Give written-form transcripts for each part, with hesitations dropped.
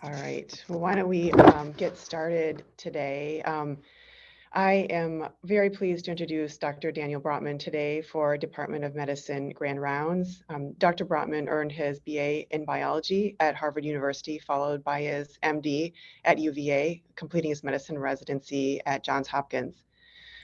All right, well, why don't we get started today? I am very pleased to introduce Dr. Daniel Brotman today for Department of Medicine Grand Rounds. Dr. Brotman earned his BA in biology at Harvard University, followed by his MD at UVA, completing his medicine residency at Johns Hopkins.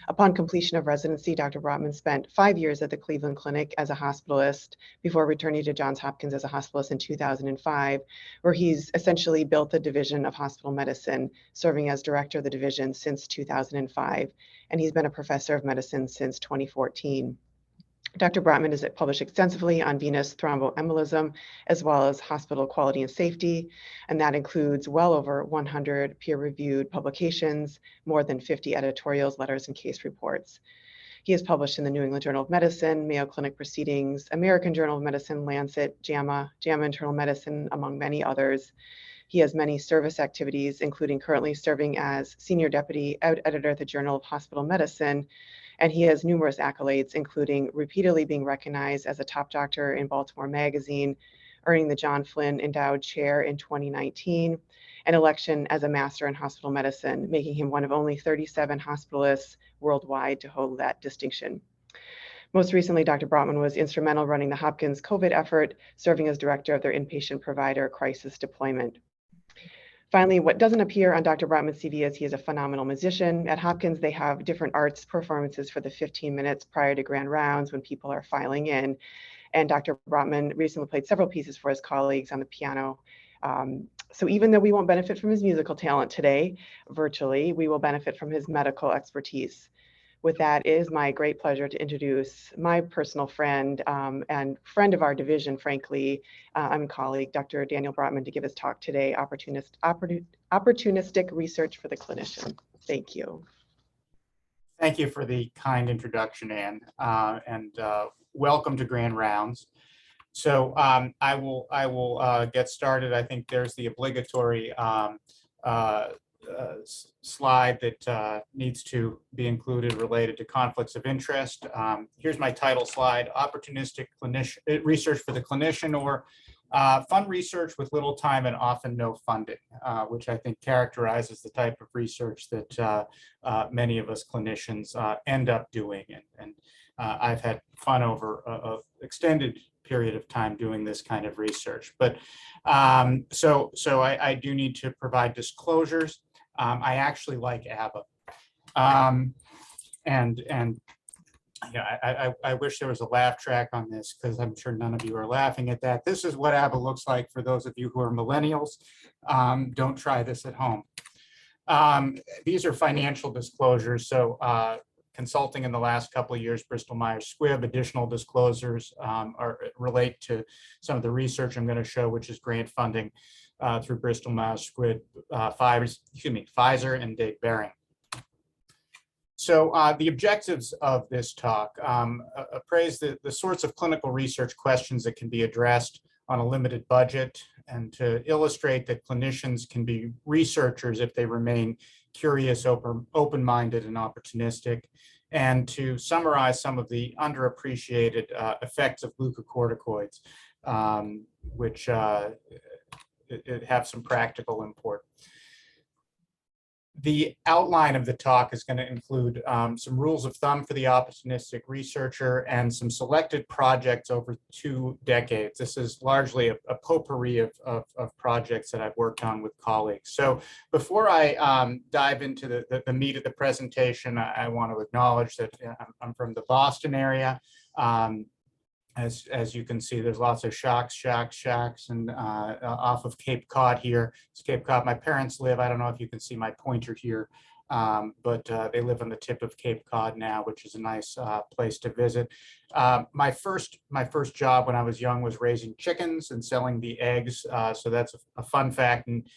Upon completion of residency, Dr. Brotman spent 5 years at the Cleveland Clinic as a hospitalist before returning to Johns Hopkins as a hospitalist in 2005, where he's essentially built the division of hospital medicine, serving as director of the division since 2005, and he's been a professor of medicine since 2014. Dr. Brotman has published extensively on venous thromboembolism, as well as hospital quality and safety, and that includes well over 100 peer-reviewed publications, more than 50 editorials, letters, and case reports. He has published in the New England Journal of Medicine, Mayo Clinic Proceedings, American Journal of Medicine, Lancet, JAMA Internal Medicine, among many others. He has many service activities, including currently serving as Senior Deputy Editor at the Journal of Hospital Medicine, and he has numerous accolades, including repeatedly being recognized as a top doctor in Baltimore Magazine, earning the John Flynn Endowed Chair in 2019, and election as a Master in Hospital Medicine, making him one of only 37 hospitalists worldwide to hold that distinction. Most recently, Dr. Brotman was instrumental running the Hopkins COVID effort, serving as director of their inpatient provider crisis deployment. Finally, what doesn't appear on Dr. Brotman's CV is he is a phenomenal musician. At Hopkins, they have different arts performances for the 15 minutes prior to grand rounds when people are filing in. And Dr. Brotman recently played several pieces for his colleagues on the piano. So even though we won't benefit from his musical talent today, virtually, we will benefit from his medical expertise. With that, it is my great pleasure to introduce my personal friend and friend of our division, frankly, and colleague, Dr. Daniel Brotman, to give his talk today, Opportunistic Research for the Clinician. Thank you. Thank you for the kind introduction, Anne, and welcome to Grand Rounds. So I will get started. I think there's the obligatory slide that needs to be included related to conflicts of interest. Here's my title slide: Opportunistic Research for the Clinician, or fun research with little time and often no funding, which I think characterizes the type of research that many of us clinicians end up doing. And I've had fun over an extended period of time doing this kind of research. But so I do need to provide disclosures. I actually like ABBA, and yeah, I wish there was a laugh track on this, because I'm sure none of you are laughing at that. This is what ABBA looks like for those of you who are millennials. Don't try this at home. These are financial disclosures. So consulting in the last couple of years, Bristol Myers Squibb. Additional disclosures relate to some of the research I'm going to show, which is grant funding through Bristol Myers Squibb, Pfizer, and Dave Behring. So the objectives of this talk: appraise the sorts of clinical research questions that can be addressed on a limited budget, and to illustrate that clinicians can be researchers if they remain curious, open-minded, and opportunistic, and to summarize some of the underappreciated effects of glucocorticoids, which have some practical import. The outline of the talk is going to include some rules of thumb for the opportunistic researcher and some selected projects over 2 decades. This is largely a potpourri of projects that I've worked on with colleagues. So before I dive into the meat of the presentation, I want to acknowledge that I'm from the Boston area. As you can see, there's lots of shacks, and off of Cape Cod here. It's Cape Cod. My parents live, I don't know if you can see my pointer here, but they live on the tip of Cape Cod now, which is a nice place to visit. My first job when I was young was raising chickens and selling the eggs. So that's a fun fact. And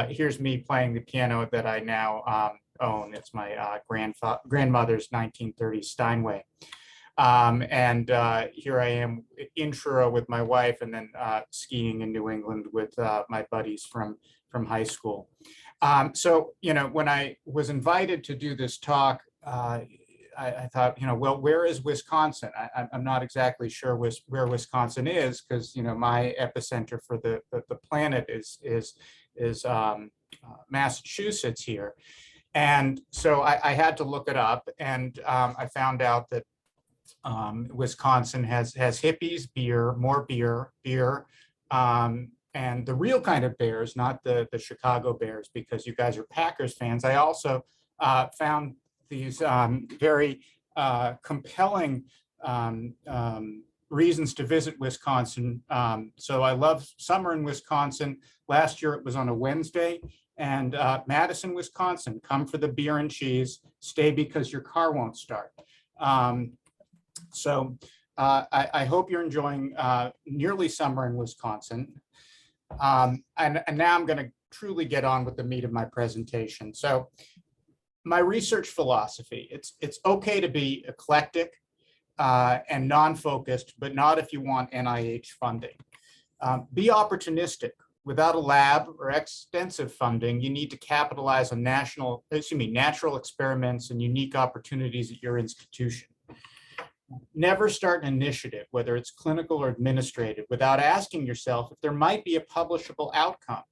here's me playing the piano that I now own. It's my grandmother's 1930s Steinway. And here I am in Truro with my wife, and then skiing in New England with my buddies from high school. So, when I was invited to do this talk, I thought, well, where is Wisconsin? I'm not exactly sure where Wisconsin is, because, my epicenter for the planet is Massachusetts here. And so I had to look it up, and I found out that Wisconsin has hippies, beer, more beer, and the real kind of bears, not the Chicago Bears, because you guys are Packers fans. I also found these very compelling reasons to visit Wisconsin. So I love summer in Wisconsin. Last year it was on a Wednesday. And Madison, Wisconsin, come for the beer and cheese, stay because your car won't start. So I hope you're enjoying nearly summer in Wisconsin. And now I'm going to truly get on with the meat of my presentation. So my research philosophy, it's okay to be eclectic and non-focused, but not if you want NIH funding. Be opportunistic. Without a lab or extensive funding, you need to capitalize on natural experiments and unique opportunities at your institution. Never start an initiative, whether it's clinical or administrative, without asking yourself if there might be a publishable outcome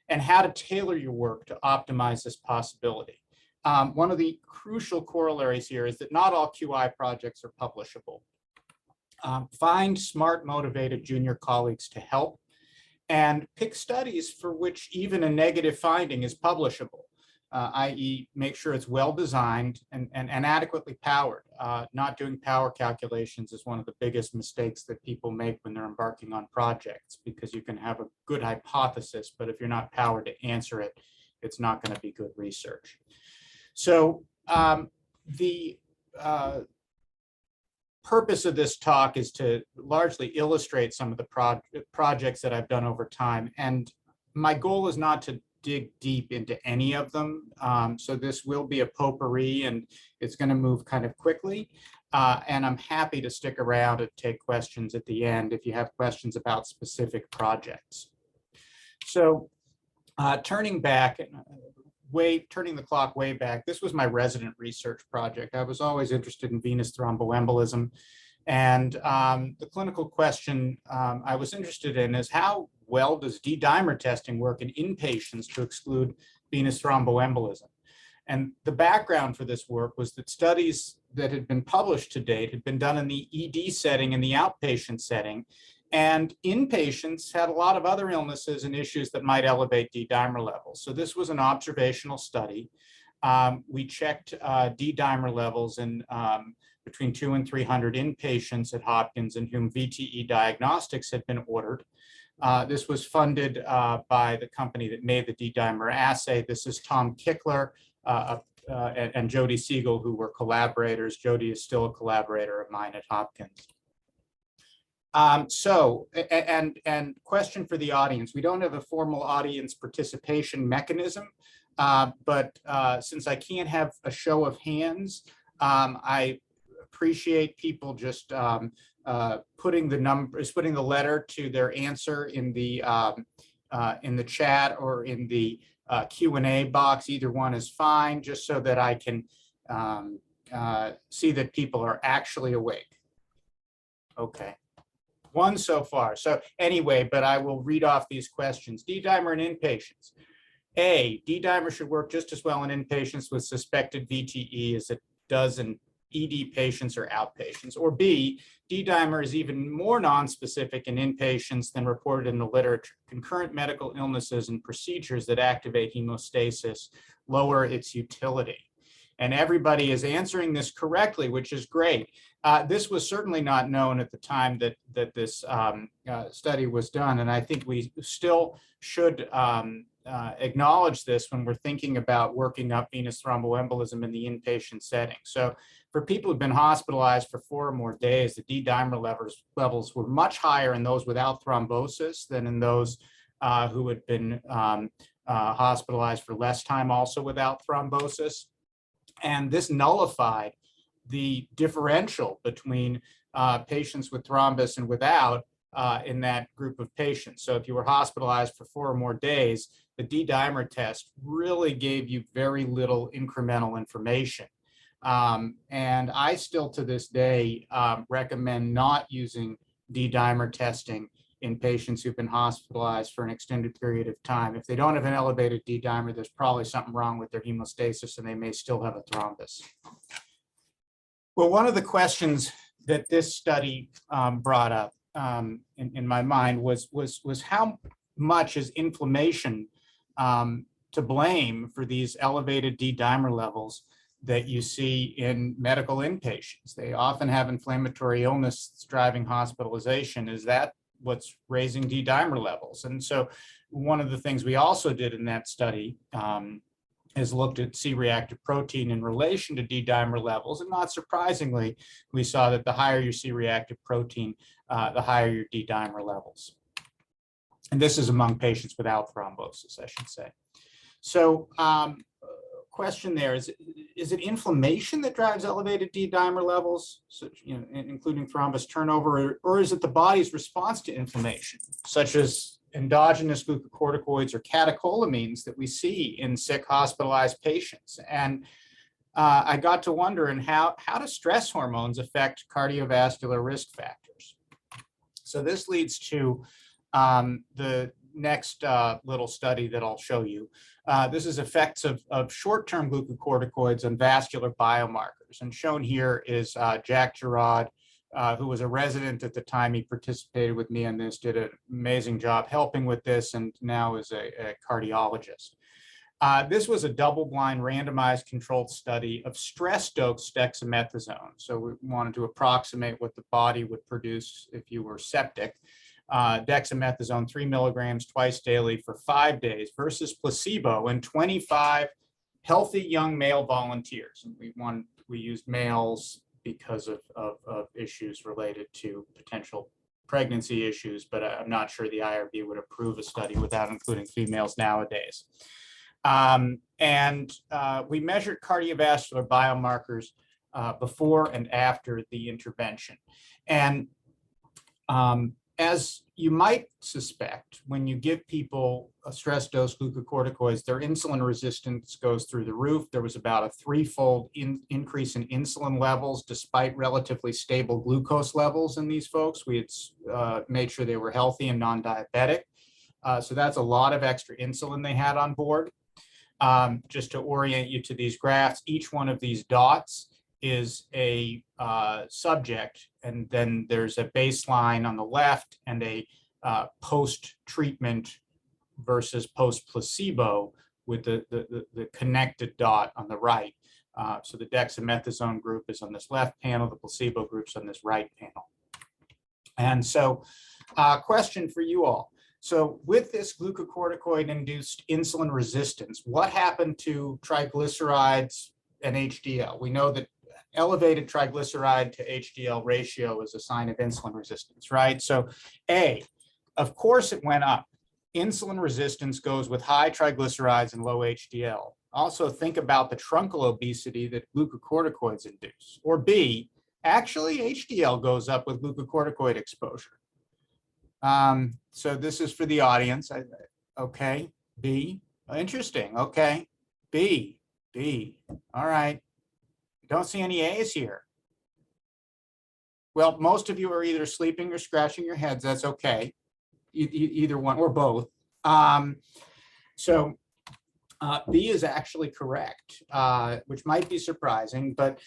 and how to tailor your work to optimize this possibility. One of the crucial corollaries here is that not all QI projects are publishable. Find smart, motivated junior colleagues to help, and pick studies for which even a negative finding is publishable, i.e. make sure it's well designed and adequately powered. Not doing power calculations is one of the biggest mistakes that people make when they're embarking on projects, because you can have a good hypothesis, but if you're not powered to answer it, it's not going to be good research. So the purpose of this talk is to largely illustrate some of the projects that I've done over time. And my goal is not to dig deep into any of them. So this will be a potpourri, and it's going to move kind of quickly. And I'm happy to stick around and take questions at the end if you have questions about specific projects. So turning the clock way back, this was my resident research project. I was always interested in venous thromboembolism. And the clinical question I was interested in is, how well does D-dimer testing work in inpatients to exclude venous thromboembolism? And the background for this work was that studies that had been published to date had been done in the ED setting and the outpatient setting. And inpatients had a lot of other illnesses and issues that might elevate D-dimer levels. So this was an observational study. We checked D-dimer levels in between 200 and 300 inpatients at Hopkins in whom VTE diagnostics had been ordered. This was funded by the company that made the D-dimer assay. This is Tom Kickler and Jody Siegel, who were collaborators. Jody is still a collaborator of mine at Hopkins. And question for the audience. We don't have a formal audience participation mechanism, but since I can't have a show of hands, I appreciate people just putting the letter to their answer in the chat or in the Q&A box. Either one is fine, just so that I can see that people are actually awake. Okay. One so far. So anyway, but I will read off these questions. D-dimer in inpatients. A, D-dimer should work just as well in inpatients with suspected VTE as it does in ED patients or outpatients. Or B, D-dimer is even more nonspecific in inpatients than reported in the literature. Concurrent medical illnesses and procedures that activate hemostasis lower its utility. And everybody is answering this correctly, which is great. This was certainly not known at the time that this study was done, and I think we still should acknowledge this when we're thinking about working up venous thromboembolism in the inpatient setting. So for people who've been hospitalized for 4 or more days, the D-dimer levels were much higher in those without thrombosis than in those who had been hospitalized for less time, also without thrombosis. And this nullified the differential between patients with thrombus and without in that group of patients. So if you were hospitalized for 4 or more days, the D-dimer test really gave you very little incremental information. And I still to this day recommend not using D-dimer testing in patients who've been hospitalized for an extended period of time. If they don't have an elevated D-dimer, there's probably something wrong with their hemostasis and they may still have a thrombus. Well, one of the questions that this study brought up in my mind was how much is inflammation to blame for these elevated D-dimer levels that you see in medical inpatients? They often have inflammatory illness that's driving hospitalization. Is that what's raising D-dimer levels? And so one of the things we also did in that study is looked at C-reactive protein in relation to D-dimer levels. And not surprisingly, we saw that the higher your C-reactive protein, the higher your D-dimer levels. And this is among patients without thrombosis, I should say. So question there is it inflammation that drives elevated D-dimer levels, such, including thrombus turnover, or is it the body's response to inflammation, such as endogenous glucocorticoids or catecholamines that we see in sick hospitalized patients? And I got to wondering how do stress hormones affect cardiovascular risk factors? So this leads to the next little study that I'll show you. This is effects of short-term glucocorticoids on vascular biomarkers. And shown here is Jack Gerard, who was a resident at the time he participated with me on this, did an amazing job helping with this, and now is a cardiologist. This was a double-blind randomized controlled study of stress-dosed dexamethasone. So we wanted to approximate what the body would produce if you were septic. Dexamethasone 3 milligrams twice daily for 5 days versus placebo in 25 healthy young male volunteers. And we used males because of issues related to potential pregnancy issues, but I'm not sure the IRB would approve a study without including females nowadays. We measured cardiovascular biomarkers before and after the intervention. And as you might suspect, when you give people a stress dose glucocorticoids, their insulin resistance goes through the roof. There was about a threefold increase in insulin levels despite relatively stable glucose levels in these folks. We had made sure they were healthy and non-diabetic. So that's a lot of extra insulin they had on board. Just to orient you to these graphs, each one of these dots is a subject, and then there's a baseline on the left and a post-treatment versus post-placebo with the connected dot on the right. So the dexamethasone group is on this left panel, the placebo group's on this right panel. And so question for you all. So with this glucocorticoid-induced insulin resistance, what happened to triglycerides and HDL? We know that elevated triglyceride to HDL ratio is a sign of insulin resistance, right? So A, of course it went up. Insulin resistance goes with high triglycerides and low HDL. Also think about the truncal obesity that glucocorticoids induce. Or B, actually HDL goes up with glucocorticoid exposure. So this is for the audience. Okay, B, interesting, okay, B, all right. Don't see any A's here. Well, most of you are either sleeping or scratching your heads. That's okay. Either one or both. So B is actually correct, which might be surprising, but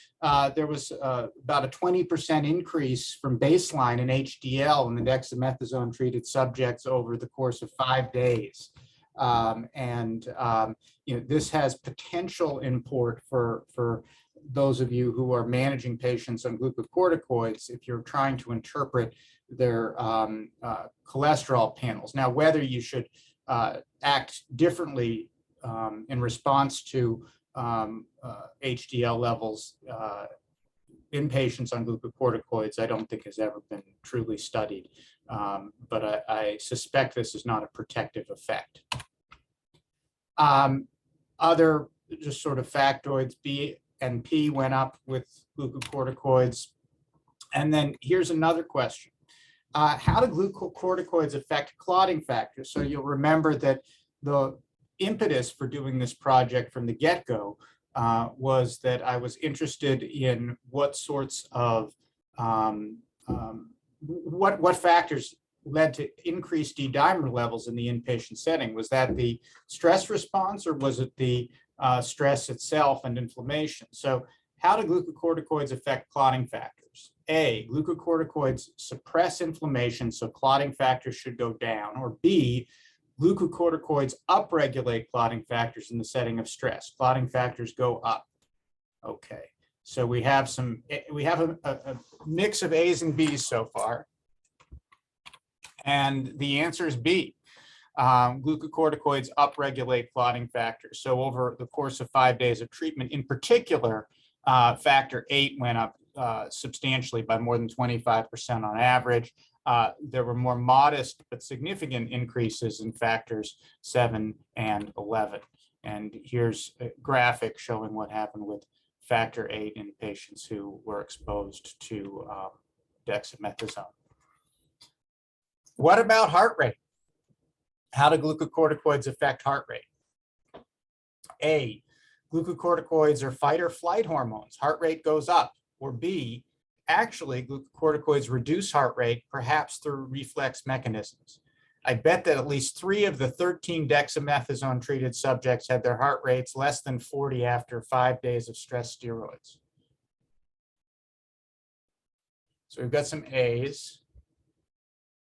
there was about a 20% increase from baseline in HDL in the dexamethasone treated subjects over the course of 5 days. This has potential import for those of you who are managing patients on glucocorticoids if you're trying to interpret their cholesterol panels. Now, whether you should act differently in response to HDL levels in patients on glucocorticoids, I don't think has ever been truly studied, but I suspect this is not a protective effect. Other just sort of factoids, B and P went up with glucocorticoids. And then here's another question. How do glucocorticoids affect clotting factors? So you'll remember that the impetus for doing this project from the get-go was that I was interested in what sorts of, what factors led to increased D-dimer levels in the inpatient setting? Was that the stress response, or was it the stress itself and inflammation? So how do glucocorticoids affect clotting factors? A, glucocorticoids suppress inflammation, so clotting factors should go down. Or B, glucocorticoids upregulate clotting factors in the setting of stress. Clotting factors go up. Okay, so we have a mix of A's and B's so far. And the answer is B. Glucocorticoids upregulate clotting factors. So over the course of 5 days of treatment, in particular, factor VIII went up substantially by more than 25% on average. There were more modest but significant increases in factors 7 and 11. And here's a graphic showing what happened with factor VIII in patients who were exposed to dexamethasone. What about heart rate? How do glucocorticoids affect heart rate? A, glucocorticoids are fight or flight hormones. Heart rate goes up. Or B, actually, glucocorticoids reduce heart rate, perhaps through reflex mechanisms. I bet that at least 3 of the 13 dexamethasone-treated subjects had their heart rates less than 40 after 5 days of stress steroids. So we've got some A's.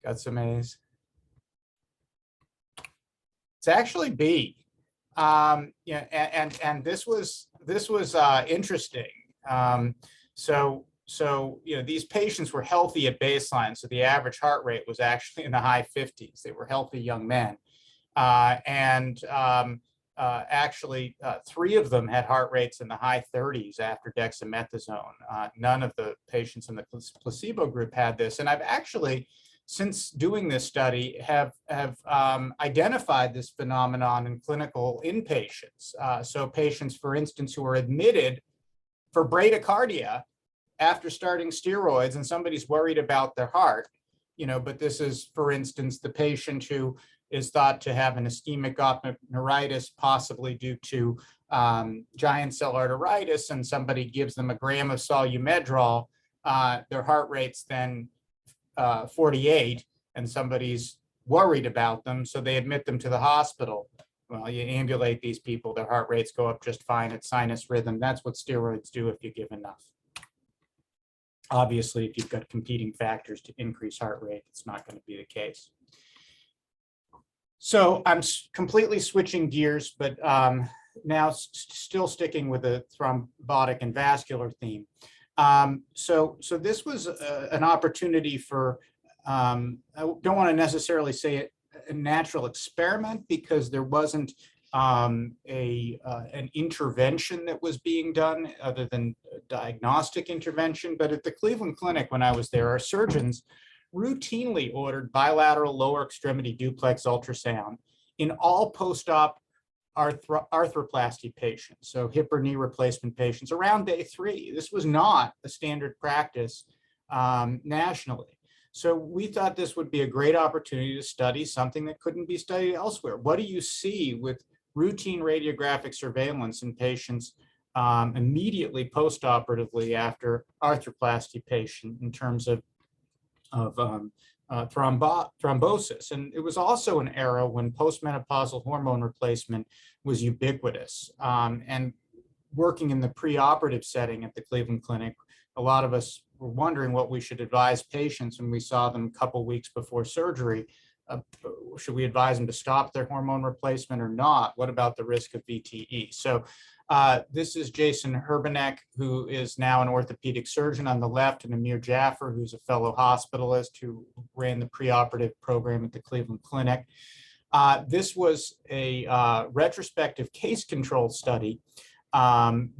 Got some A's. It's actually B. Yeah, and this was interesting. So you know, these patients were healthy at baseline, so the average heart rate was actually in the high 50s. They were healthy young men, actually 3 of them had heart rates in the high 30s after dexamethasone. None of the patients in the placebo group had this, and I've actually, since doing this study, have identified this phenomenon in clinical inpatients. So patients, for instance, who are admitted for bradycardia after starting steroids, and somebody's worried about their heart, you know, but this is, for instance, the patient who is thought to have an ischemic optic neuritis, possibly due to giant cell arteritis, and somebody gives them a gram of solumedrol, their heart rate's then 48, and somebody's worried about them, so they admit them to the hospital. Well, you ambulate these people, their heart rates go up just fine at sinus rhythm. That's what steroids do if you give enough. Obviously, if you've got competing factors to increase heart rate, it's not going to be the case. So I'm completely switching gears, but now still sticking with the thrombotic and vascular theme. So this was an opportunity for, I don't want to necessarily say a natural experiment, because there wasn't an intervention that was being done other than diagnostic intervention. But at the Cleveland Clinic, when I was there, our surgeons routinely ordered bilateral lower extremity duplex ultrasound in all post-op arthroplasty patients, so hip or knee replacement patients, around day 3. This was not a standard practice nationally. So we thought this would be a great opportunity to study something that couldn't be studied elsewhere. What do you see with routine radiographic surveillance in patients immediately post-operatively after arthroplasty patient in terms of thrombosis? And it was also an era when postmenopausal hormone replacement was ubiquitous. And working in the preoperative setting at the Cleveland Clinic, a lot of us were wondering what we should advise patients when we saw them a couple weeks before surgery. Should we advise them to stop their hormone replacement or not? What about the risk of VTE? So this is Jason Herbanek, who is now an orthopedic surgeon on the left, and Amir Jaffer, who's a fellow hospitalist who ran the preoperative program at the Cleveland Clinic. This was a retrospective case control study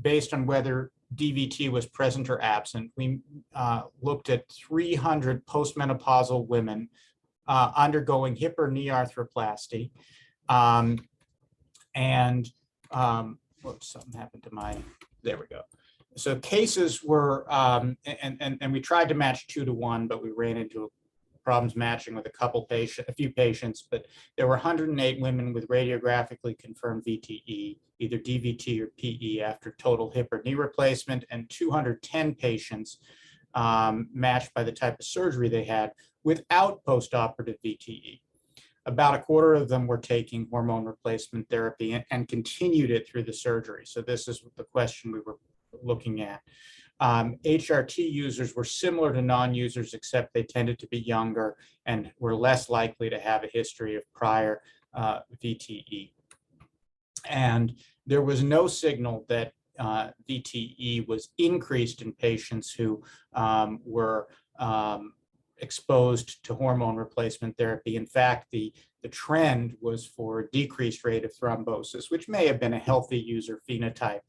based on whether DVT was present or absent. We looked at 300 postmenopausal women undergoing hip or knee arthroplasty. Whoops, something happened to my, there we go. So cases were, and we tried to match 2 to 1, but we ran into problems matching with a few patients, but there were 108 women with radiographically confirmed VTE, either DVT or PE after total hip or knee replacement, and 210 patients matched by the type of surgery they had without postoperative VTE. About a quarter of them were taking hormone replacement therapy and continued it through the surgery. So this is the question we were looking at. HRT users were similar to non-users, except they tended to be younger and were less likely to have a history of prior VTE. And there was no signal that VTE was increased in patients who were exposed to hormone replacement therapy. In fact, the trend was for a decreased rate of thrombosis, which may have been a healthy user phenotype,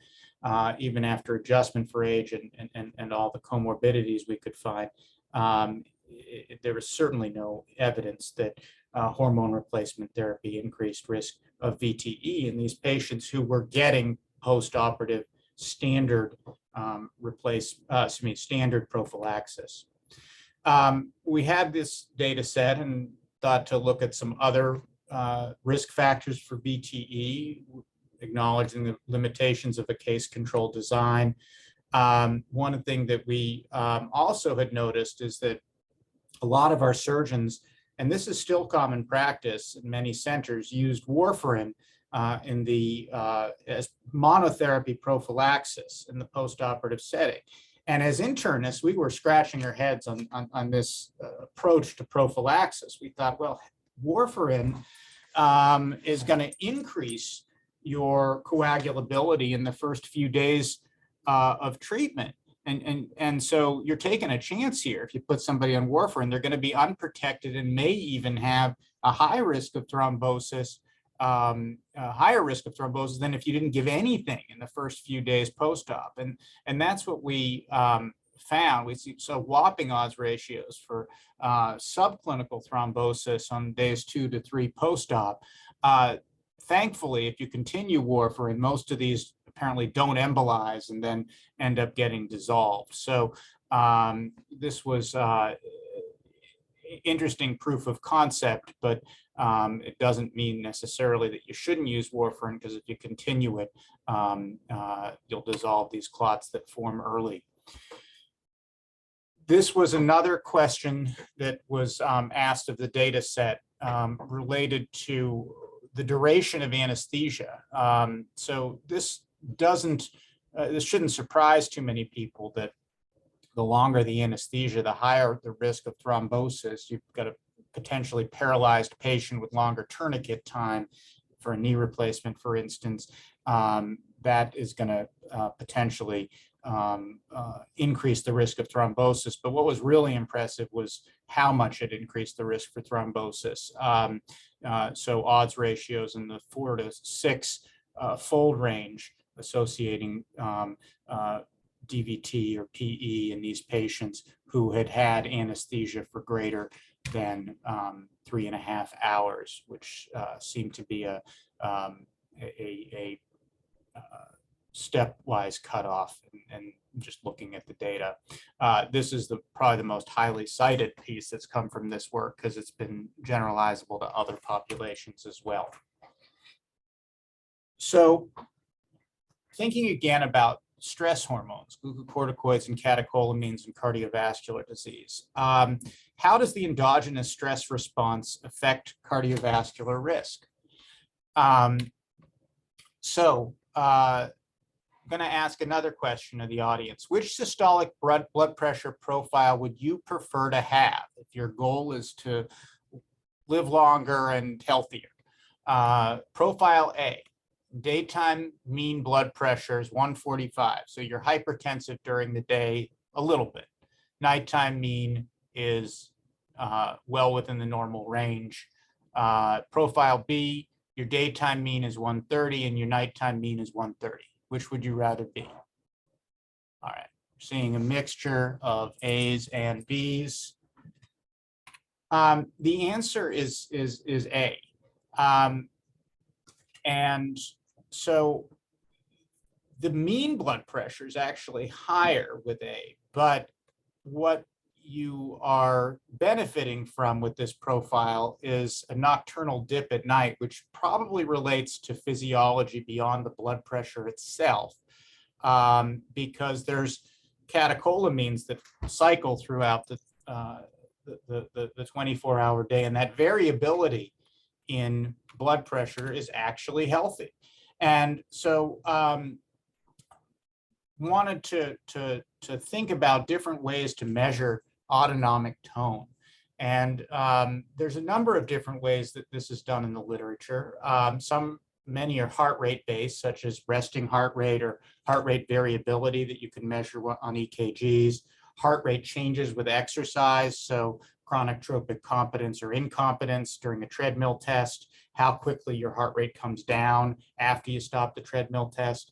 even after adjustment for age and all the comorbidities we could find. There was certainly no evidence that hormone replacement therapy increased risk of VTE in these patients who were getting post-operative standard standard prophylaxis. We had this data set and thought to look at some other risk factors for VTE, acknowledging the limitations of a case control design. One thing that we also had noticed is that a lot of our surgeons, and this is still common practice in many centers, used warfarin in the as monotherapy prophylaxis in the postoperative setting. And as internists, we were scratching our heads on this approach to prophylaxis. We thought, well, warfarin is going to increase your coagulability in the first few days of treatment. And so you're taking a chance here. If you put somebody on warfarin, they're going to be unprotected and may even have a high risk of thrombosis, higher risk of thrombosis than if you didn't give anything in the first few days post-op. And that's what we found. We see so whopping odds ratios for subclinical thrombosis on days 2 to 3 post-op. Thankfully, if you continue warfarin, most of these apparently don't embolize and then end up getting dissolved. So this was interesting proof of concept, but it doesn't mean necessarily that you shouldn't use warfarin, because if you continue it, you'll dissolve these clots that form early. This was another question that was asked of the data set related to the duration of anesthesia. So this shouldn't surprise too many people that the longer the anesthesia, the higher the risk of thrombosis. You've got a potentially paralyzed patient with longer tourniquet time for a knee replacement, for instance. That is going to potentially increase the risk of thrombosis. But what was really impressive was how much it increased the risk for thrombosis. So odds ratios in the 4 to 6 fold range associating DVT or PE in these patients who had had anesthesia for greater than 3.5 hours, which seemed to be a stepwise cutoff. And just looking at the data, this is probably the most highly cited piece that's come from this work, because it's been generalizable to other populations as well. So thinking again about stress hormones, glucocorticoids and catecholamines in cardiovascular disease. How does the endogenous stress response affect cardiovascular risk? I'm going to ask another question of the audience. Which systolic blood pressure profile would you prefer to have if your goal is to live longer and healthier? Profile A. Daytime mean blood pressure is 145. So you're hypertensive during the day a little bit. Nighttime mean is well within the normal range. Profile B, your daytime mean is 130 and your nighttime mean is 130. Which would you rather be? All right, seeing a mixture of A's and B's. The answer is A. And so the mean blood pressure is actually higher with A, but what you are benefiting from with this profile is a nocturnal dip at night, which probably relates to physiology beyond the blood pressure itself, because there's catecholamines that cycle throughout the the 24-hour day, and that variability in blood pressure is actually healthy. And so wanted to think about different ways to measure autonomic tone. And there's a number of different ways that this is done in the literature. Many are heart rate based, such as resting heart rate or heart rate variability that you can measure on EKGs, heart rate changes with exercise, so chronic tropic competence or incompetence during a treadmill test, how quickly your heart rate comes down after you stop the treadmill test.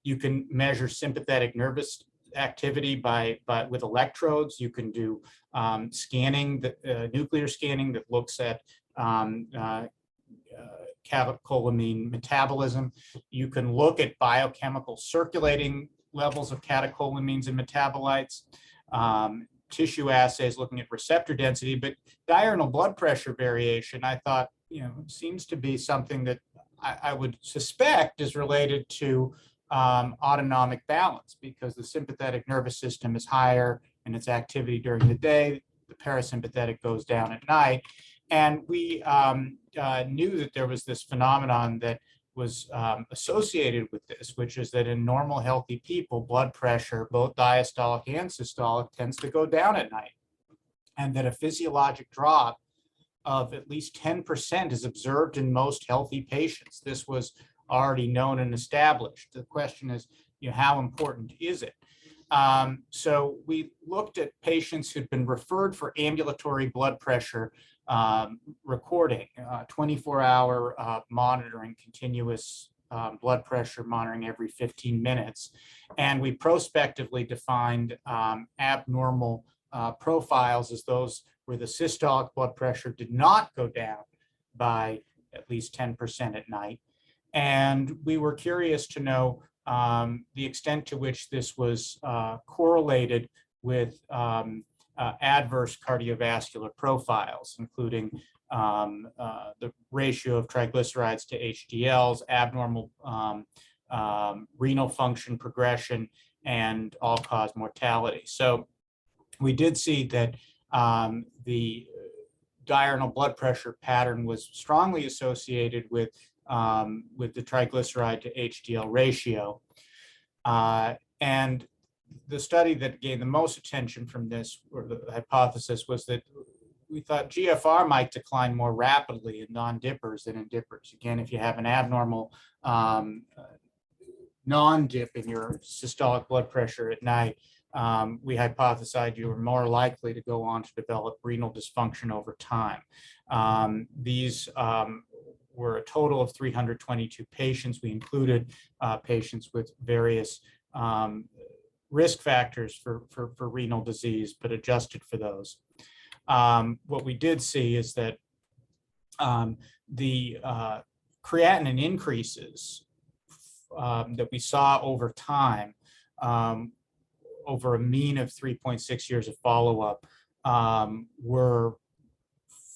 You can measure sympathetic nervous activity with electrodes. You can do scanning, nuclear scanning that looks at catecholamine metabolism. You can look at biochemical circulating levels of catecholamines and metabolites, tissue assays looking at receptor density, but diurnal blood pressure variation, I thought, seems to be something that I would suspect is related to autonomic balance, because the sympathetic nervous system is higher in its activity during the day, the parasympathetic goes down at night. And we knew that there was this phenomenon that was associated with this, which is that in normal healthy people, blood pressure, both diastolic and systolic, tends to go down at night, and that a physiologic drop of at least 10% is observed in most healthy patients. This was already known and established. The question is, how important is it? So we looked at patients who'd been referred for ambulatory blood pressure recording, 24-hour monitoring, continuous blood pressure monitoring every 15 minutes. And we prospectively defined abnormal profiles as those where the systolic blood pressure did not go down by at least 10% at night. And we were curious to know the extent to which this was correlated with adverse cardiovascular profiles, including the ratio of triglycerides to HDLs, abnormal renal function progression, and all-cause mortality. So we did see that the diurnal blood pressure pattern was strongly associated with the triglyceride to HDL ratio. And the study that gained the most attention from this, or the hypothesis, was that we thought GFR might decline more rapidly in non-dippers than in dippers. Again, if you have an abnormal non-dip in your systolic blood pressure at night, we hypothesized you were more likely to go on to develop renal dysfunction over time. These were a total of 322 patients. We included patients with various risk factors for renal disease, but adjusted for those. What we did see is that the creatinine increases that we saw over time, over a mean of 3.6 years of follow-up, were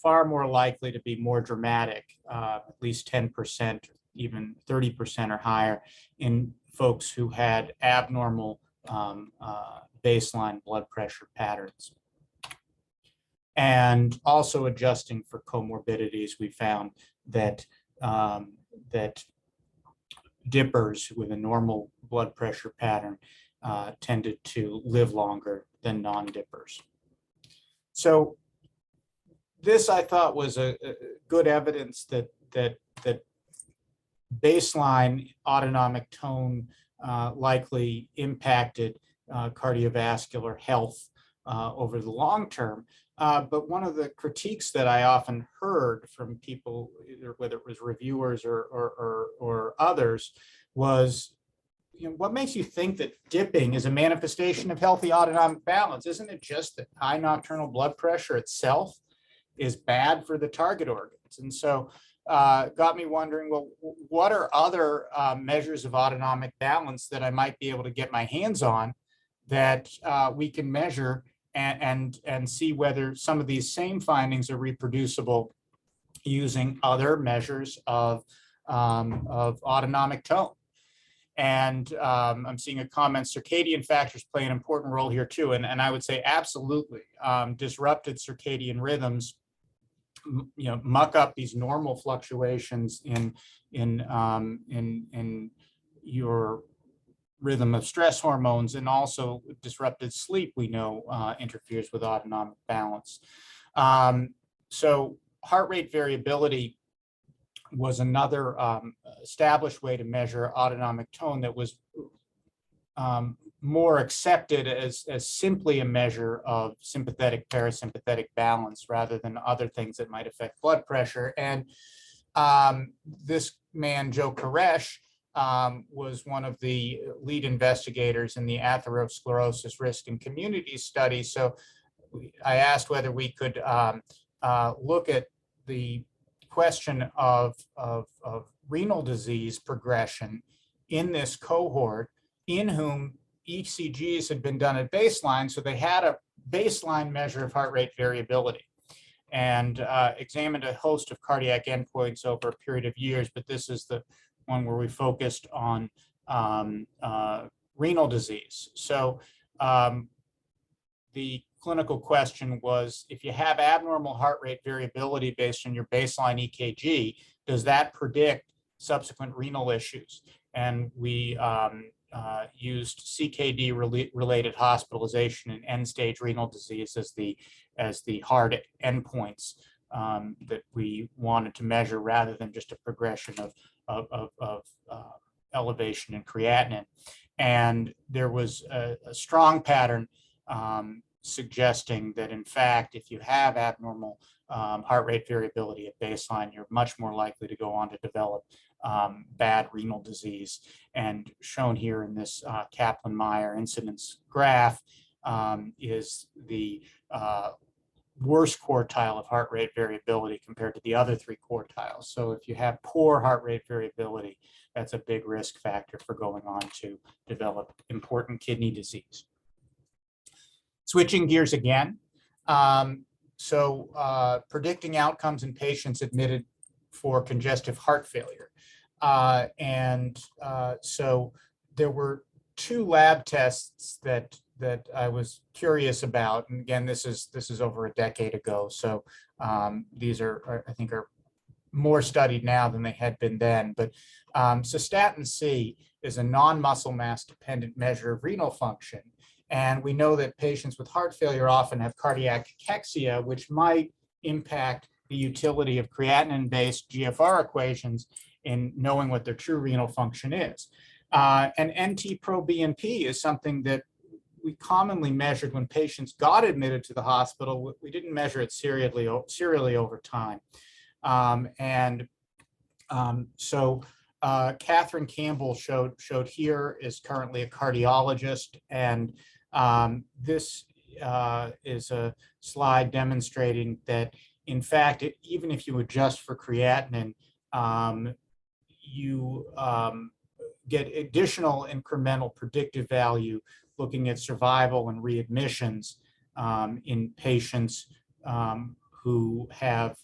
far more likely to be more dramatic, at least 10%, even 30% or higher, in folks who had abnormal baseline blood pressure patterns. And also adjusting for comorbidities, we found that that dippers with a normal blood pressure pattern tended to live longer than non-dippers. So this, I thought, was a good evidence that baseline autonomic tone likely impacted cardiovascular health over the long term. But one of the critiques that I often heard from people, either whether it was reviewers or others, was, what makes you think that dipping is a manifestation of healthy autonomic balance? Isn't it just that high nocturnal blood pressure itself is bad for the target organs? And so got me wondering, well, what are other measures of autonomic balance that I might be able to get my hands on that we can measure and see whether some of these same findings are reproducible using other measures of autonomic tone. And I'm seeing a comment, circadian factors play an important role here too. And I would say absolutely. Disrupted circadian rhythms muck up these normal fluctuations in your rhythm of stress hormones, and also disrupted sleep we know interferes with autonomic balance. So heart rate variability was another established way to measure autonomic tone that was more accepted as simply a measure of sympathetic parasympathetic balance rather than other things that might affect blood pressure. And this man, Joe Koresh, was one of the lead investigators in the atherosclerosis risk and community study. So I asked whether we could look at the question of renal disease progression in this cohort, in whom ECGs had been done at baseline, so they had a baseline measure of heart rate variability, and examined a host of cardiac endpoints over a period of years, but this is the one where we focused on renal disease. So the clinical question was, if you have abnormal heart rate variability based on your baseline EKG, does that predict subsequent renal issues? And we used CKD-related hospitalization and end-stage renal disease as the hard endpoints that we wanted to measure, rather than just a progression of elevation in creatinine. And there was a strong pattern suggesting that, in fact, if you have abnormal heart rate variability at baseline, you're much more likely to go on to develop bad renal disease. And shown here in this Kaplan-Meier incidence graph is the worst quartile of heart rate variability compared to the other three quartiles. So if you have poor heart rate variability, that's a big risk factor for going on to develop important kidney disease. Switching gears again. Predicting outcomes in patients admitted for congestive heart failure. So there were two lab tests that I was curious about. And again, this is over a decade ago. So these are, I think, are more studied now than they had been then. But cystatin C is a non-muscle mass dependent measure of renal function. And we know that patients with heart failure often have cardiac cachexia, which might impact the utility of creatinine-based GFR equations in knowing what their true renal function is. And NT-proBNP is something that we commonly measured when patients got admitted to the hospital. We didn't measure it serially over time. Catherine Campbell showed here is currently a cardiologist, and this is a slide demonstrating that, in fact, even if you adjust for creatinine, you get additional incremental predictive value looking at survival and readmissions in patients who have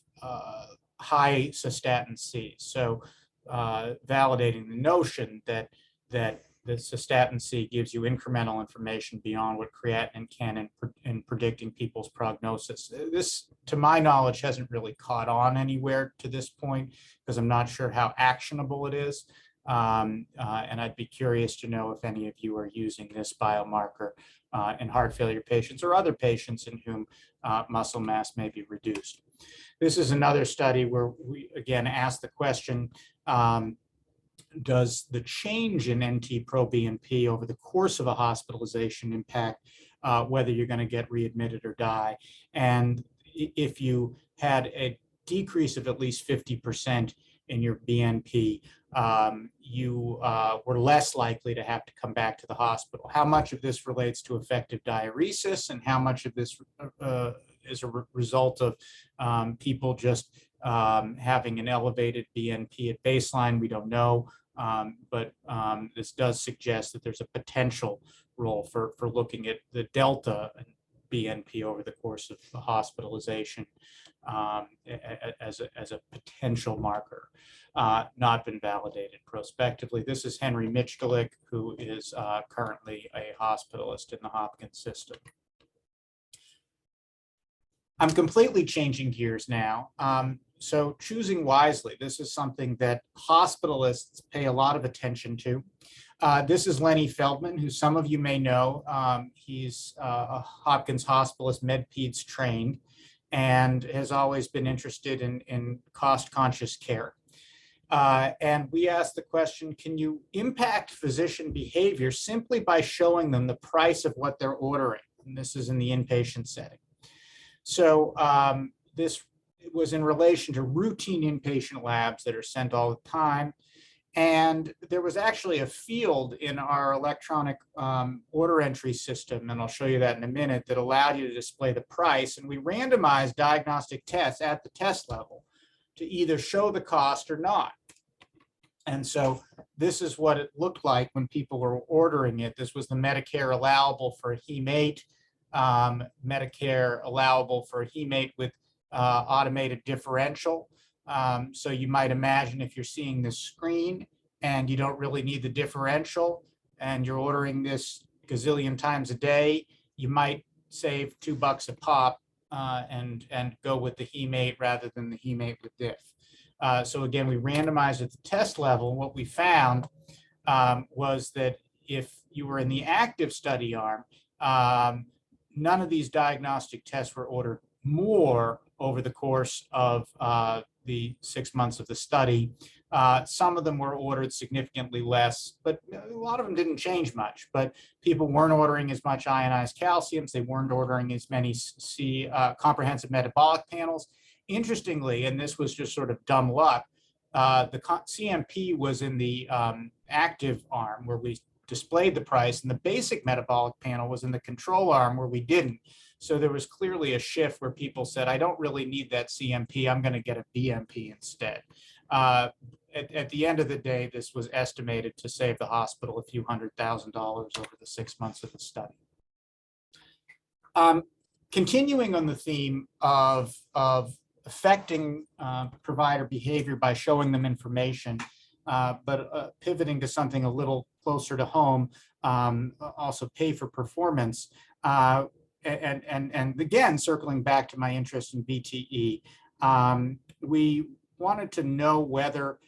high cystatin C. So validating the notion that the cystatin C gives you incremental information beyond what creatinine can in predicting people's prognosis. This, to my knowledge, hasn't really caught on anywhere to this point, because I'm not sure how actionable it is. And I'd be curious to know if any of you are using this biomarker in heart failure patients or other patients in whom muscle mass may be reduced. This is another study where we, again, asked the question, does the change in NT-proBNP over the course of a hospitalization impact whether you're going to get readmitted or die? And if you had a decrease of at least 50% in your BNP, you were less likely to have to come back to the hospital. How much of this relates to effective diuresis, and how much of this is a result of people just having an elevated BNP at baseline? We don't know, but this does suggest that there's a potential role for looking at the delta BNP over the course of the hospitalization as a potential marker. not been validated prospectively. This is Henry Mitchell, who is currently a hospitalist in the Hopkins system. I'm completely changing gears now. So choosing wisely, this is something that hospitalists pay a lot of attention to. This is Lenny Feldman, who some of you may know. He's a Hopkins hospitalist, med-peds trained, and has always been interested in cost-conscious care. And we asked the question, can you impact physician behavior simply by showing them the price of what they're ordering? And this is in the inpatient setting. So this was in relation to routine inpatient labs that are sent all the time. And there was actually a field in our electronic order entry system, and I'll show you that in a minute, that allowed you to display the price. And we randomized diagnostic tests at the test level to either show the cost or not. And so this is what it looked like when people were ordering it. This was the Medicare allowable for hemate, Medicare allowable for hemate with automated differential. So you might imagine if you're seeing this screen and you don't really need the differential and you're ordering this gazillion times a day, you might save $2 a pop and go with the hemate rather than the hemate with diff. So again, we randomized at the test level. What we found was that if you were in the active study arm, none of these diagnostic tests were ordered more over the course of the 6 months of the study. Some of them were ordered significantly less, but a lot of them didn't change much. But people weren't ordering as much ionized calciums. They weren't ordering as many comprehensive metabolic panels. Interestingly, and this was just sort of dumb luck, the CMP was in the active arm where we displayed the price, and the basic metabolic panel was in the control arm where we didn't. So there was clearly a shift where people said, I don't really need that CMP, I'm going to get a BMP instead. At the end of the day, this was estimated to save the hospital a few $100,000 over the 6 months of the study. Continuing on the theme of affecting provider behavior by showing them information, but pivoting to something a little closer to home, also pay for performance. And again, circling back to my interest in VTE, we wanted to know whether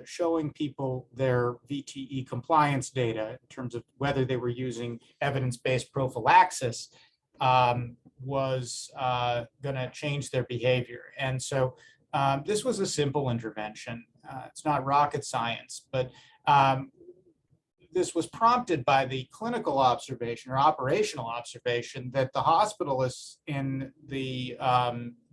showing people their VTE compliance data in terms of whether they were using evidence-based prophylaxis was going to change their behavior. And so this was a simple intervention. It's not rocket science, but this was prompted by the clinical observation or operational observation that the hospitalists in the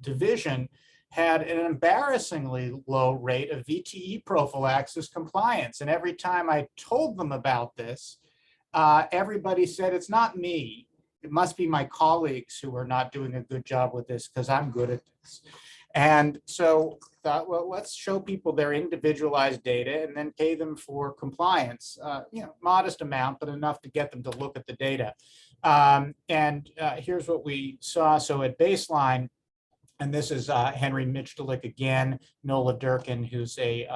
division had an embarrassingly low rate of VTE prophylaxis compliance. And every time I told them about this, everybody said, it's not me. It must be my colleagues who are not doing a good job with this because I'm good at this. And so I thought, well, let's show people their individualized data and then pay them for compliance, modest amount, but enough to get them to look at the data. Here's what we saw. So at baseline, and this is Henry Mitchell again, Nola Durkin, who's a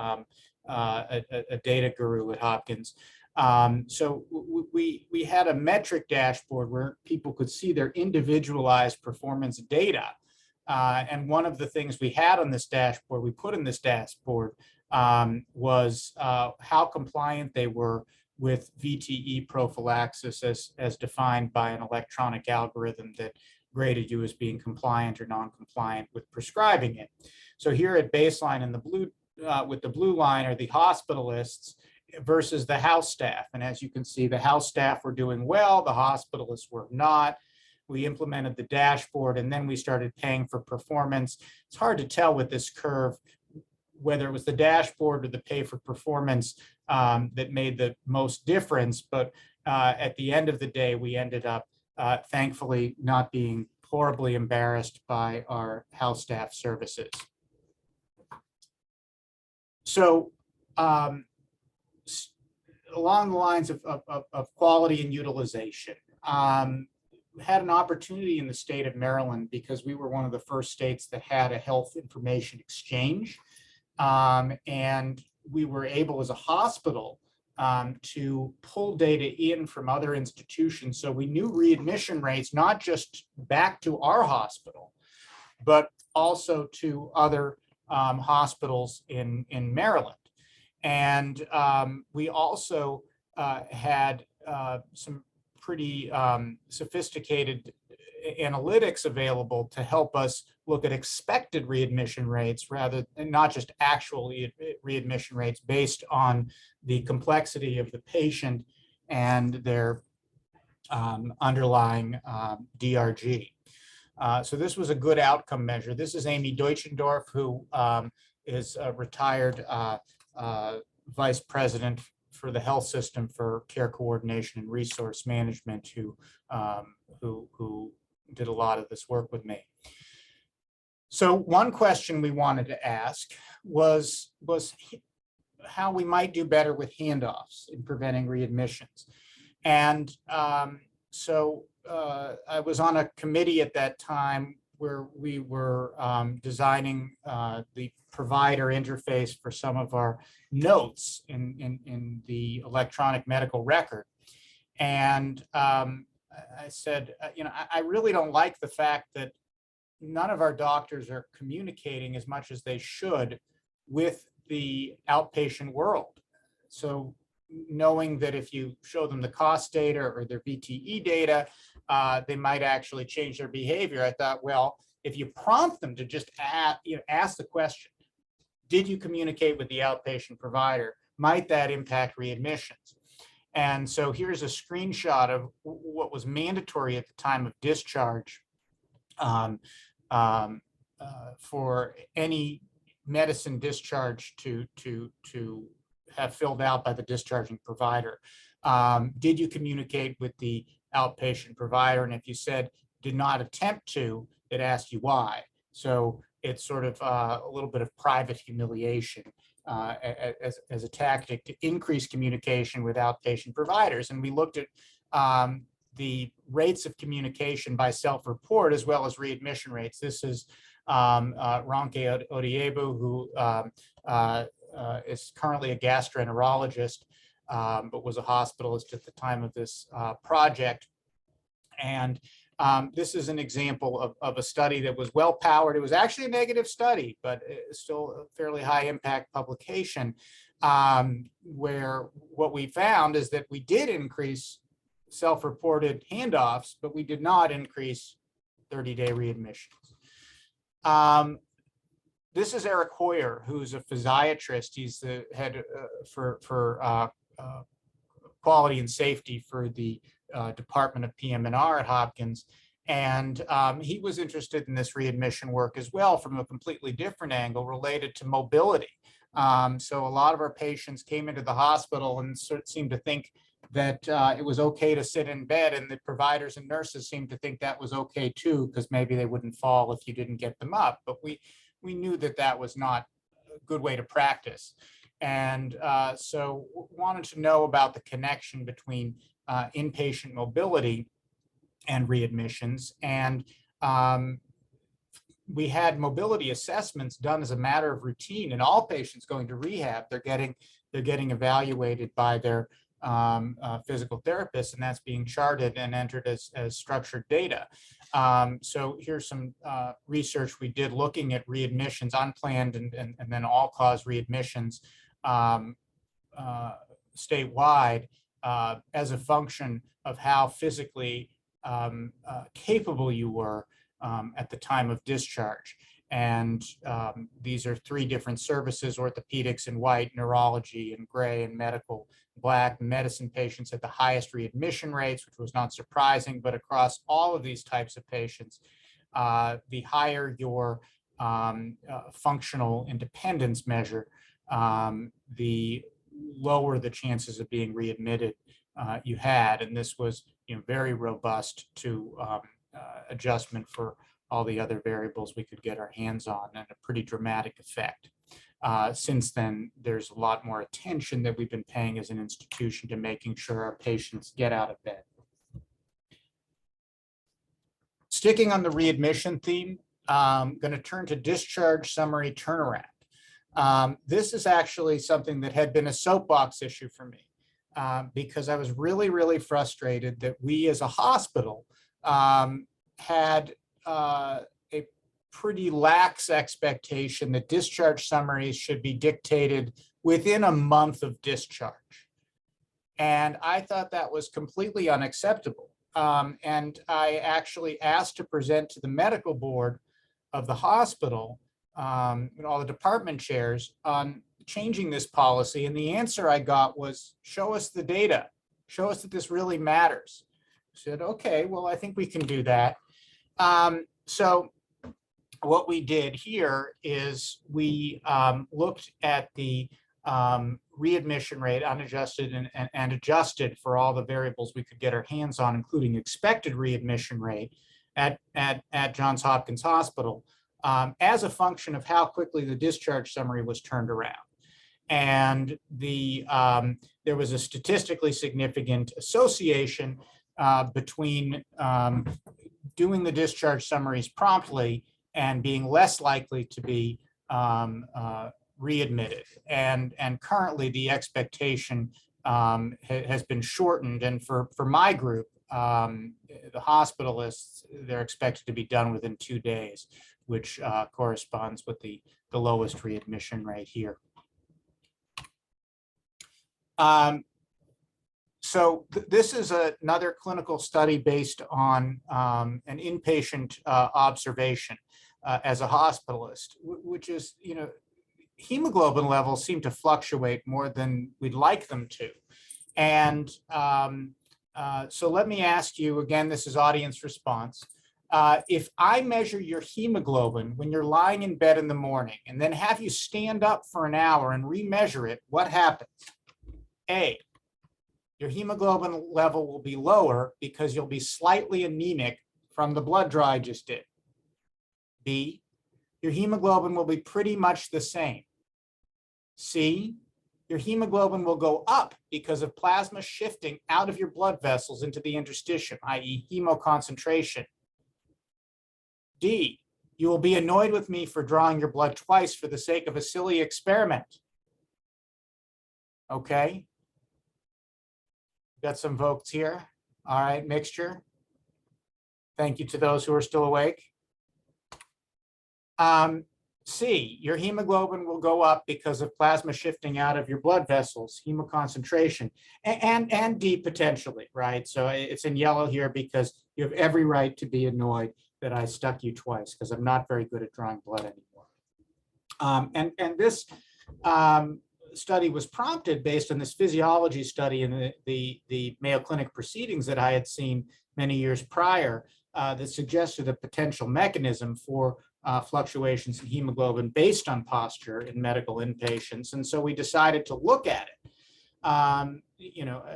data guru at Hopkins. So we had a metric dashboard where people could see their individualized performance data. And one of the things we had on this dashboard, we put in this dashboard, was how compliant they were with VTE prophylaxis as defined by an electronic algorithm that graded you as being compliant or non-compliant with prescribing it. So here at baseline in the blue, with the blue line are the hospitalists versus the house staff. And as you can see, the house staff were doing well, the hospitalists were not. We implemented the dashboard and then we started paying for performance. It's hard to tell with this curve whether it was the dashboard or the pay for performance that made the most difference. But at the end of the day, we ended up thankfully not being horribly embarrassed by our house staff services. So along the lines of quality and utilization, had an opportunity in the state of Maryland because we were one of the first states that had a health information exchange. And we were able as a hospital to pull data in from other institutions. So we knew readmission rates, not just back to our hospital, but also to other hospitals in Maryland. And we also had some pretty sophisticated analytics available to help us look at expected readmission rates rather than not just actual readmission rates based on the complexity of the patient and their underlying DRG. So this was a good outcome measure. This is Amy Deutschendorf, who is a retired vice president for the health system for care coordination and resource management, who did a lot of this work with me. So one question we wanted to ask was how we might do better with handoffs in preventing readmissions. And so I was on a committee at that time where we were designing the provider interface for some of our notes in the electronic medical record. And I said, I really don't like the fact that none of our doctors are communicating as much as they should with the outpatient world. So knowing that if you show them the cost data or their VTE data, they might actually change their behavior. I thought, well, if you prompt them to just ask the question, did you communicate with the outpatient provider? Might that impact readmissions? And so here's a screenshot of what was mandatory at the time of discharge for any medicine discharge to have filled out by the discharging provider. Did you communicate with the outpatient provider? And if you said did not attempt to, it asked you why. So it's sort of a little bit of private humiliation as a tactic to increase communication with outpatient providers. And we looked at the rates of communication by self-report as well as readmission rates. This is Ronke Odiebu, who is currently a gastroenterologist, but was a hospitalist at the time of this project. And this is an example of a study that was well powered. It was actually a negative study, but it's still a fairly high impact publication, where what we found is that we did increase self-reported handoffs, but we did not increase 30-day readmissions. This is Eric Hoyer, who's a physiatrist. He's the head for quality and safety for the Department of PM&R at Hopkins. And he was interested in this readmission work as well from a completely different angle related to mobility. So a lot of our patients came into the hospital and sort of seemed to think that it was okay to sit in bed, and the providers and nurses seemed to think that was okay too, because maybe they wouldn't fall if you didn't get them up. But we knew that that was not a good way to practice. And so wanted to know about the connection between inpatient mobility and readmissions. And we had mobility assessments done as a matter of routine, and all patients going to rehab, they're getting evaluated by their physical therapist, and that's being charted and entered as structured data. So here's some research we did looking at readmissions, unplanned and then all-cause readmissions statewide as a function of how physically capable you were at the time of discharge. And these are 3 different services: orthopedics in white, neurology in gray, and medical black. Medicine patients had the highest readmission rates, which was not surprising, but across all of these types of patients, the higher your functional independence measure, the lower the chances of being readmitted you had. And this was very robust to adjustment for all the other variables we could get our hands on, and a pretty dramatic effect. Since then, there's a lot more attention that we've been paying as an institution to making sure our patients get out of bed. Sticking on the readmission theme, I'm going to turn to discharge summary turnaround. This is actually something that had been a soapbox issue for me because I was really, really frustrated that we as a hospital had a pretty lax expectation that discharge summaries should be dictated within a month of discharge. And I thought that was completely unacceptable. And I actually asked to present to the medical board of the hospital and all the department chairs on changing this policy. And the answer I got was, show us the data, show us that this really matters. I said, okay, well, I think we can do that. So what we did here is we looked at the readmission rate, unadjusted and adjusted for all the variables we could get our hands on, including expected readmission rate at Johns Hopkins Hospital, as a function of how quickly the discharge summary was turned around. And there was a statistically significant association between doing the discharge summaries promptly and being less likely to be readmitted. And currently the expectation has been shortened. And for my group, the hospitalists, they're expected to be done within 2 days, which corresponds with the lowest readmission rate here. So this is another clinical study based on an inpatient observation as a hospitalist, which is, hemoglobin levels seem to fluctuate more than we'd like them to. And so let me ask you again, this is audience response. If I measure your hemoglobin when you're lying in bed in the morning and then have you stand up for an hour and remeasure it, what happens? A, your hemoglobin level will be lower because you'll be slightly anemic from the blood draw I just did. B, your hemoglobin will be pretty much the same. C, your hemoglobin will go up because of plasma shifting out of your blood vessels into the interstitium, i.e. hemoconcentration. D, you will be annoyed with me for drawing your blood twice for the sake of a silly experiment. Okay. Got some votes here. All right, mixture. Thank you to those who are still awake. C, your hemoglobin will go up because of plasma shifting out of your blood vessels, hemoconcentration, and D potentially, right? So it's in yellow here because you have every right to be annoyed that I stuck you twice because I'm not very good at drawing blood anymore. And this study was prompted based on this physiology study in the Mayo Clinic proceedings that I had seen many years prior that suggested a potential mechanism for fluctuations in hemoglobin based on posture in medical inpatients. And so we decided to look at it.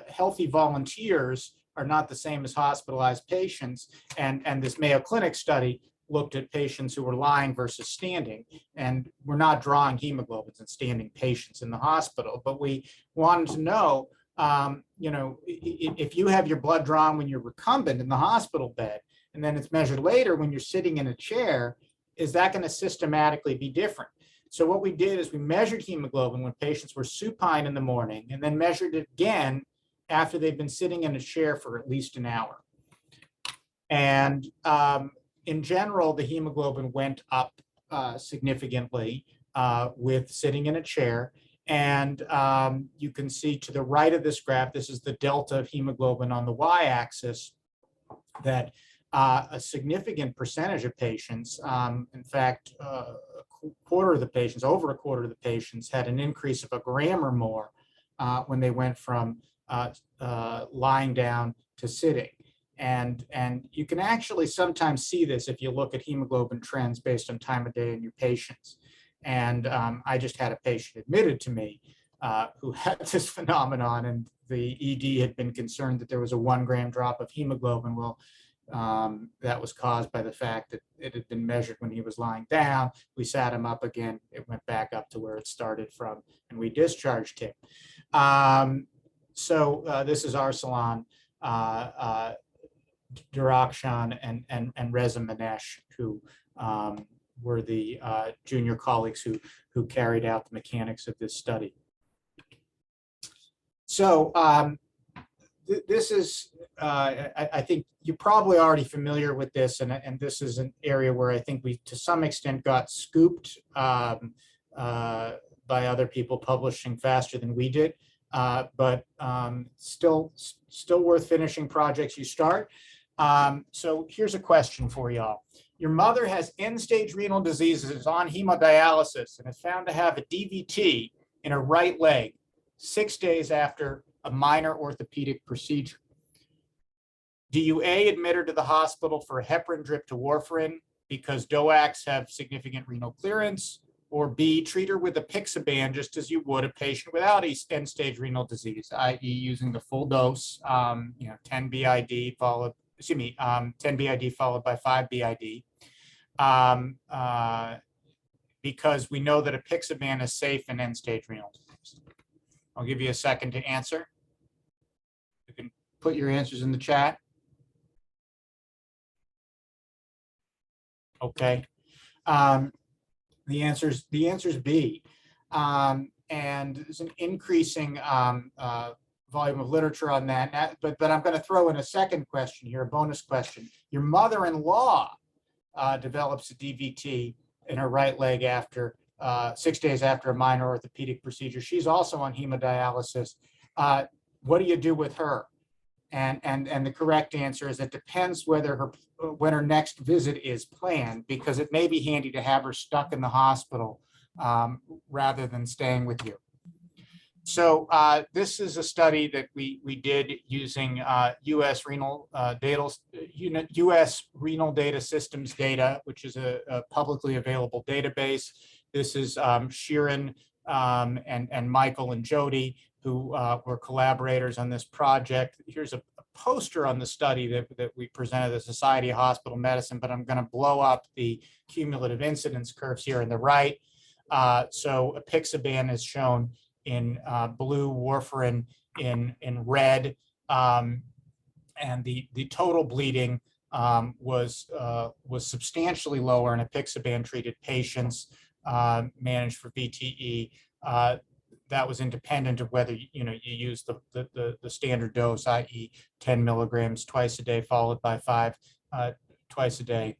Healthy volunteers are not the same as hospitalized patients. And this Mayo Clinic study looked at patients who were lying versus standing, and we're not drawing hemoglobins in standing patients in the hospital, but we wanted to know, if you have your blood drawn when you're recumbent in the hospital bed, and then it's measured later when you're sitting in a chair, is that going to systematically be different? So what we did is we measured hemoglobin when patients were supine in the morning, and then measured it again after they've been sitting in a chair for at least an hour. And in general, the hemoglobin went up significantly with sitting in a chair. And you can see to the right of this graph, this is the delta of hemoglobin on the y-axis, that a significant percentage of patients, in fact, a quarter of the patients, over a quarter of the patients had an increase of 1 gram or more when they went from lying down to sitting. And you can actually sometimes see this if you look at hemoglobin trends based on time of day in your patients. And I just had a patient admitted to me who had this phenomenon, and the ED had been concerned that there was a 1 gram drop of hemoglobin. Well, that was caused by the fact that it had been measured when he was lying down. We sat him up again. It went back up to where it started from, and we discharged him. So this is Arsalan Durakshan and Reza Manesh, who were the junior colleagues who carried out the mechanics of this study. So this is, I think you're probably already familiar with this, and this is an area where I think we, to some extent, got scooped by other people publishing faster than we did, but still worth finishing projects you start. So here's a question for y'all. Your mother has end-stage renal disease, is on hemodialysis, and is found to have a DVT in her right leg 6 days after a minor orthopedic procedure. Do you A, admit her to the hospital for a heparin drip to warfarin because DOACs have significant renal clearance, or B, treat her with apixaban just as you would a patient without end-stage renal disease, i.e. using the full dose, 10 BID followed, 10 BID followed by 5 BID, because we know that apixaban is safe in end-stage renal disease. I'll give you a second to answer. You can put your answers in the chat. Okay. The answer is B. And there's an increasing volume of literature on that. But I'm going to throw in a second question here, a bonus question. Your mother-in-law develops a DVT in her right leg after 6 days after a minor orthopedic procedure. She's also on hemodialysis. What do you do with her? And the correct answer is it depends whether when her next visit is planned, because it may be handy to have her stuck in the hospital rather than staying with you. So this is a study that we did using U.S. renal data systems data, which is a publicly available database. This is Sheeran and Michael and Jody, who were collaborators on this project. Here's a poster on the study that we presented at the Society of Hospital Medicine, but I'm going to blow up the cumulative incidence curves here on the right. So apixaban is shown in blue, warfarin in red, and the total bleeding was substantially lower in apixaban-treated patients managed for VTE. That was independent of whether you use the standard dose, i.e. 10 milligrams twice a day, followed by 5 twice a day.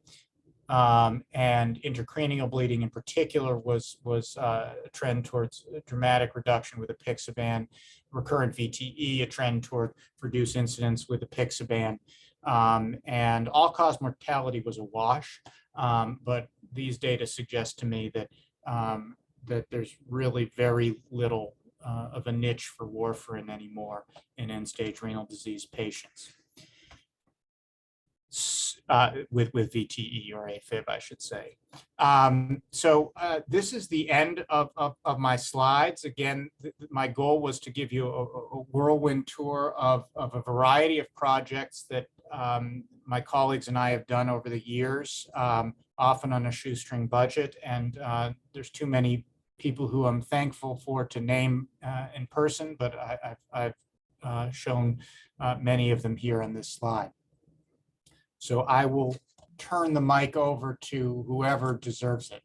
And intracranial bleeding in particular was a trend towards a dramatic reduction with apixaban. Recurrent VTE, a trend toward reduced incidence with apixaban. And all-cause mortality was a wash, but these data suggest to me that that there's really very little of a niche for warfarin anymore in end-stage renal disease patients with VTE or AFib, I should say. So this is the end of my slides. Again, my goal was to give you a whirlwind tour of a variety of projects that my colleagues and I have done over the years, often on a shoestring budget, and there's too many people who I'm thankful for to name in person, but I've shown many of them here on this slide. So I will turn the mic over to whoever deserves it.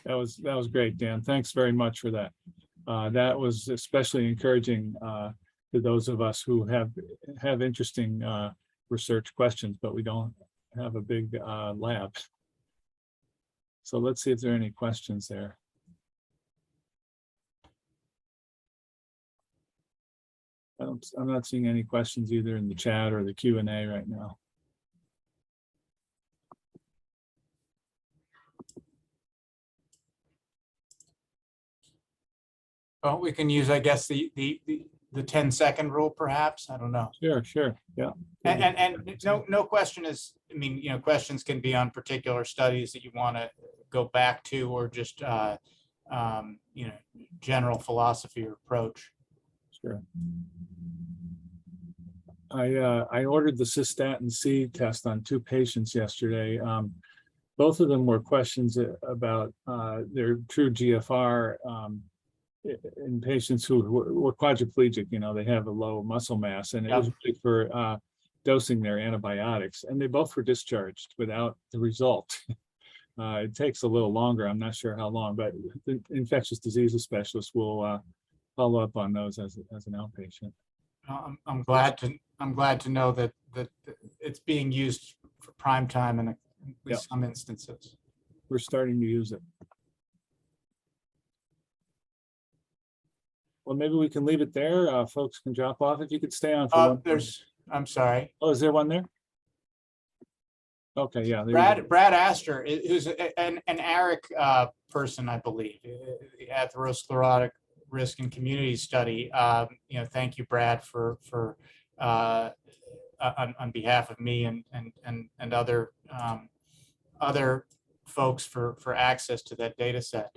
That was great, Dan. Thanks very much for that. That was especially encouraging to those of us who have interesting research questions, but we don't have a big lab. So let's see if there are any questions there. I'm not seeing any questions either in the chat or the Q&A right now. Well, we can use, I guess, the 10-second rule, perhaps. I don't know. Sure, yeah. And no question is, I mean, questions can be on particular studies that you want to go back to, or just general philosophy or approach. Sure. I ordered the cystatin C test on 2 patients yesterday. Both of them were questions about their true GFR in patients who were quadriplegic. They have a low muscle mass, and it was really for dosing their antibiotics, and they both were discharged without the result. It takes a little longer. I'm not sure how long, but the infectious diseases specialist will follow up on those as an outpatient. I'm glad to know that it's being used for prime time in at least some instances. We're starting to use it. Well, maybe we can leave it there. Folks can drop off. If you could stay on for one. I'm sorry. Oh, is there one there? Okay, yeah. there you go. Brad Astor, who's an ARIC person, I believe, atherosclerotic risk and community study. Thank you, Brad, for on behalf of me and other folks for access to that data set.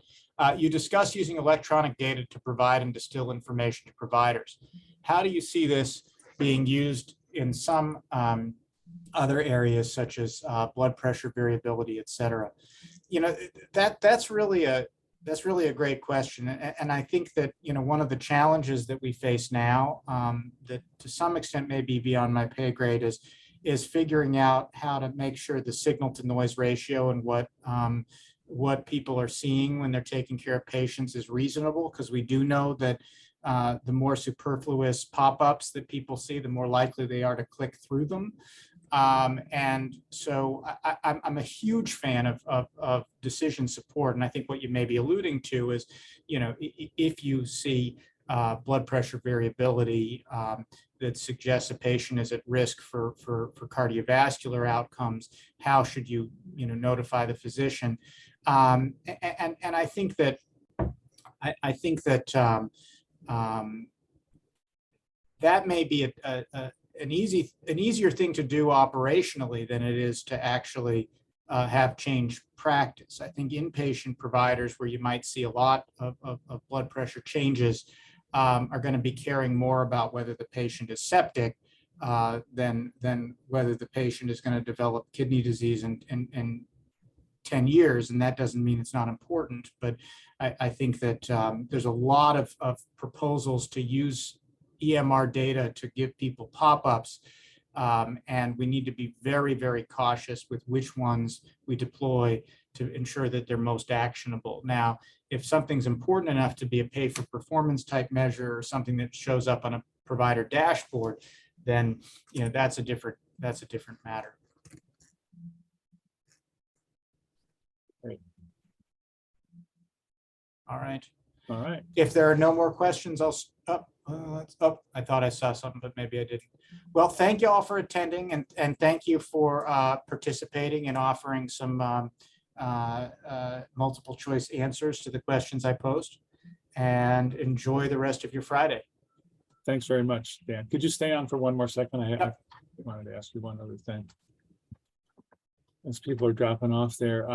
You discussed using electronic data to provide and distill information to providers. How do you see this being used in some other areas, such as blood pressure variability, et cetera? That's really a great question. And I think that, one of the challenges that we face now, that to some extent may be beyond my pay grade, is figuring out how to make sure the signal to noise ratio and what people are seeing when they're taking care of patients is reasonable, because we do know that the more superfluous pop-ups that people see, the more likely they are to click through them. And so I'm a huge fan of decision support. And I think what you may be alluding to is, if you see blood pressure variability that suggests a patient is at risk for cardiovascular outcomes, how should you, notify the physician? And I think that that may be an easier thing to do operationally than it is to actually have change practice. I think inpatient providers, where you might see a lot of blood pressure changes, are going to be caring more about whether the patient is septic than whether the patient is going to develop kidney disease in 10 years. And that doesn't mean it's not important, but I think that there's a lot of proposals to use EMR data to give people pop-ups, and we need to be very, very cautious with which ones we deploy to ensure that they're most actionable. Now, if something's important enough to be a pay-for-performance type measure, or something that shows up on a provider dashboard, then that's a different matter. Great. All right. All right. If there are no more questions, I'll stop. I thought I saw something, but maybe I didn't. Well, thank you all for attending, and thank you for participating and offering some multiple choice answers to the questions I posed, and enjoy the rest of your Friday. Thanks very much, Dan. Could you stay on for one more second? I wanted to ask you one other thing. As people are dropping off there,